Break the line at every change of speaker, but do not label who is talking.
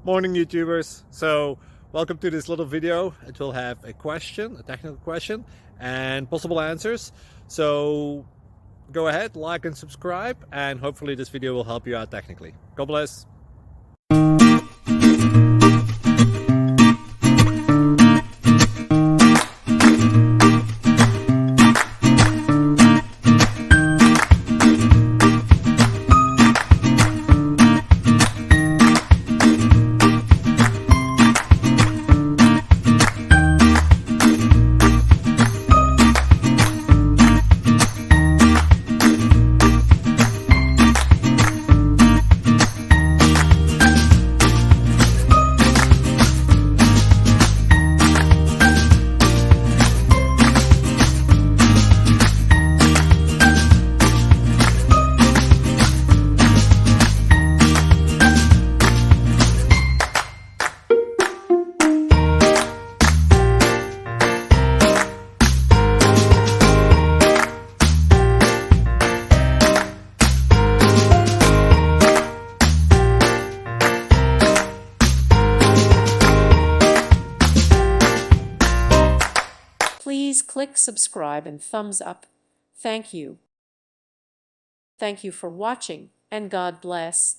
Morning YouTubers. So welcome to this little video. It will have a question, a technical question, and possible answers. So go ahead, like and subscribe, and hopefully this video will help you out technically. God bless.
Please click subscribe and thumbs up. Thank you. Thank you for watching, and God bless.